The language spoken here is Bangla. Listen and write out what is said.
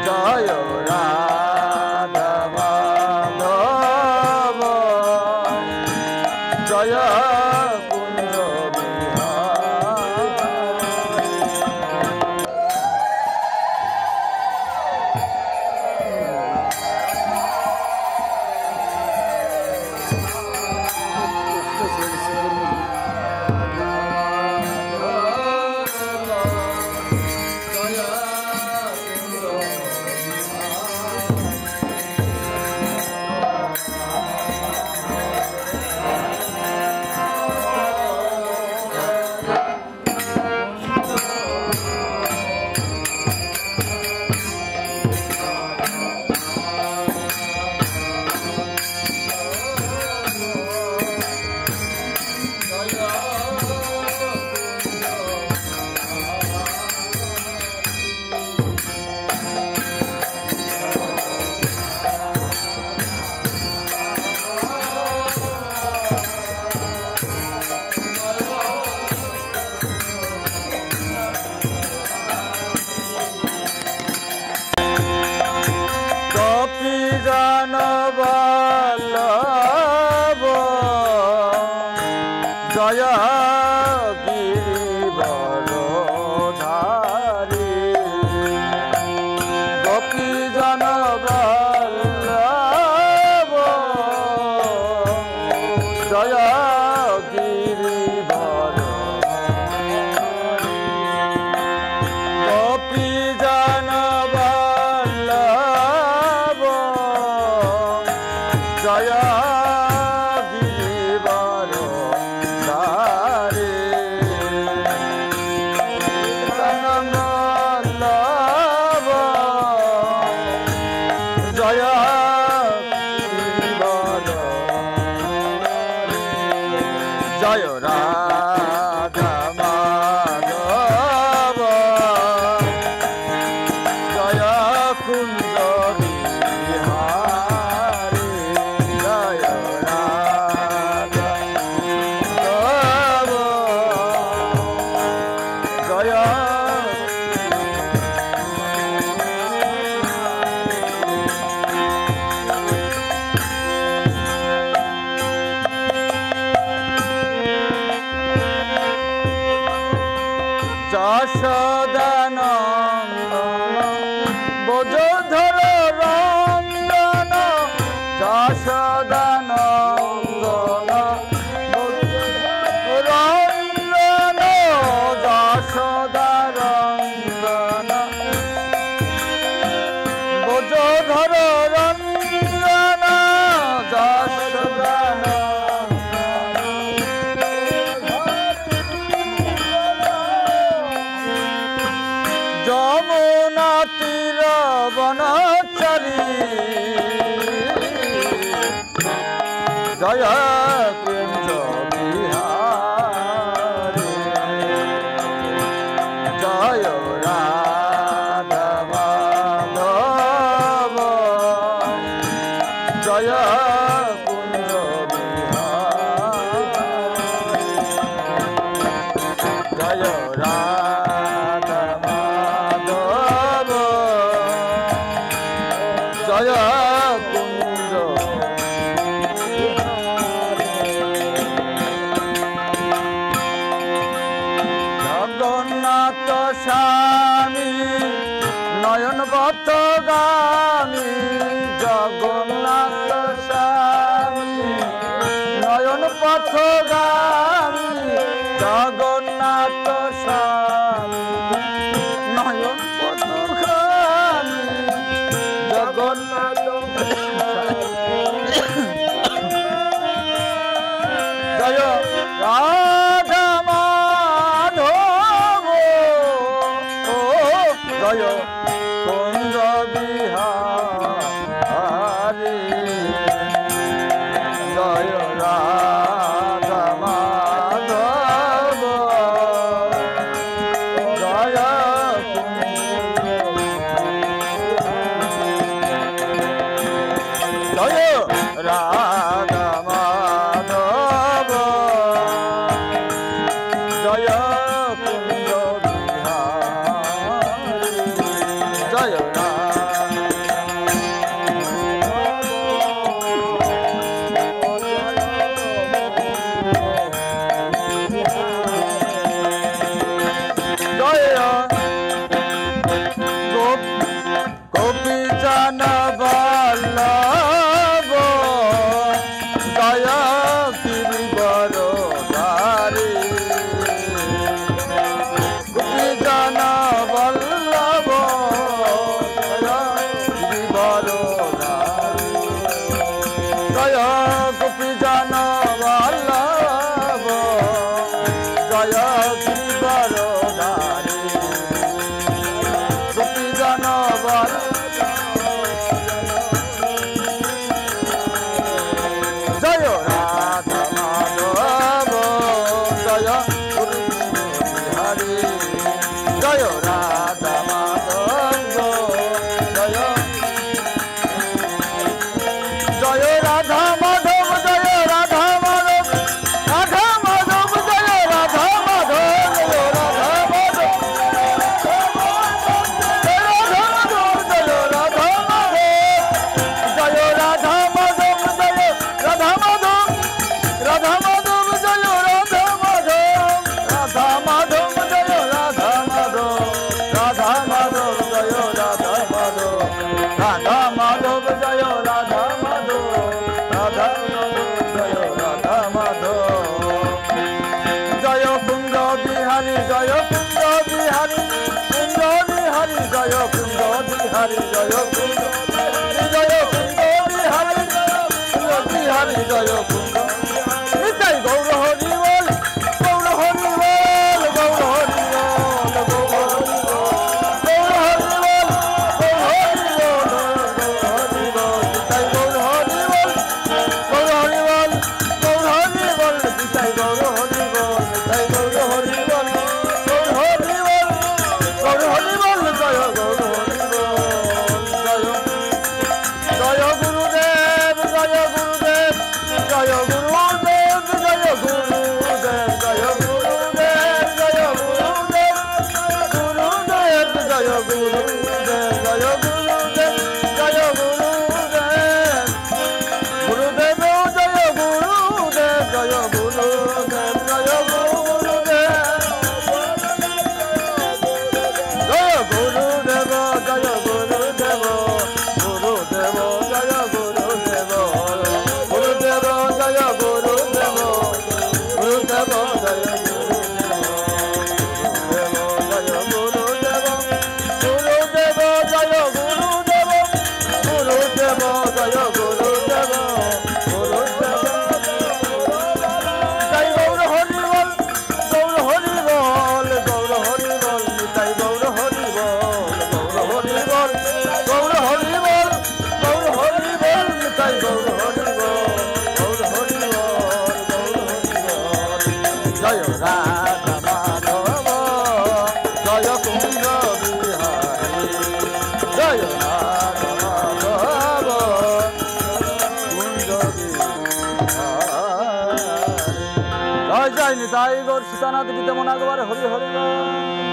জয় রাধা মাধব জয় কুঞ্জ বল্লভ জয় গিরিবরধারী গোপীজন বল্লভ জয় গিরিবরধারী গোপীজন জয় গিরিবরধারী বল্লভ জয় গিরিবরধারী জয় রাধা মাধব জয় কুঞ্জ যশোদানন্দন বোঝধর রন্দন যশোদানন্দন রন্দন যশোদানন্দন বোঝধর রন্দন যশোদানন্দন যমুনা তীর বনচারী জয় কুঞ্জ বিহারী জয় রাধা মাধব জয় কুঞ্জ বিহারী জয় রাধা জয় কুঞ্জ জগন্নাথ স্বামী নয়ন পথগামী জগন্নাথ স্বামী নয়ন পথগামী জগন্নাথ স্বামী নয়ন পথগামী জগন্নাথ জয় রাধা মাধব জয় কুঞ্জ বিহারী জয় রাধা মাধব জয় জয় রাধা মাধব জয় কুঞ্জ বিহারী জয় রাধা জান বল্লভ জয় গিরিবর ধারী গোপী জান বল্লভ জয় গিরিবর ধারী জয় গোপী জান বল্লভ জয় গিরিবর ধারী গোপী জান জয় রাধা মাধব জয় গুরু বিহারী জয় রাধা মাধব জয় জয় রাধা মাধব জয় রাধা মাধব রাধা মাধব জয় রাধা মাধব জয় রাধা মাধব জয় রাধা মাধব জয় রাধা মাধব জয় রাধা মাধব রাধা মাধব জয় রাধা মাধব রাধা মাধব জয় রাধা মাধব রাধা মাধব জয় রাধা মাধব রাধা মাধব জয় রাধা মাধব রাধা মাধব জয় রাধা মাধব জয় কুঞ্জ বিহারী জয় কুঞ্জ বিহারী কুঞ্জ বিহারী জয় কুঞ্জ বিহারী জয় কুঞ্জ জয় কুঞ্জ বিহারী কুঞ্জ বিহারী জয় কুঞ্জ নিতাই গৌর হরি বল গৌর হরি বল গৌর হরি বল গৌর হরি বল গৌর হরি বল গৌর হরি বল নিতাই গৌর হরি বল গৌর হরি বল গৌর হরি বল নিতাই গৌর হরি বল নিতাই গৌর হরি বল গৌর হরি বল গৌর হরি বল জয় গৌর হরি বল জয় জয় গুরুদেব জয় গুরুদেব জয় গুরুদেব জয় গুরুদেব জয় গুরুদেব জয় গুরুদেব গুরুদেব জয় গুরুদেব জয় গুরুদেব জয় গুরুদেব গুরুদেব জয় গুরুদেব জয় গুরুদেব জয় গুরুদেব জয় গুরুদেব জয় গুরুদেব গুরুদেব জয় গুরুদেব গুরুদেব জয় গুরুদেব গুরুদেব জয় গুরুদেব গুরুদেব জয় গুরুদেব গুরুদেব জয় গুরুদেব গুরুদেব জয় গৌর হরি বল গৌর হরি বল গৌর হরি বল নিতাই গৌর হরি বল গৌর হরি বল গৌর হরি বল গৌর হরি বল নিতাই গৌর হরি বল গৌর হরি বল গৌর হরি বল জয় রাধা মাধব জয় কুঞ্জ বিহারী জয় রাধা মাধব কুঞ্জ বিহারী জয় জয় নিতাই গৌর সীতানাথ বিদ্যমন আগবার হরি হরি বল।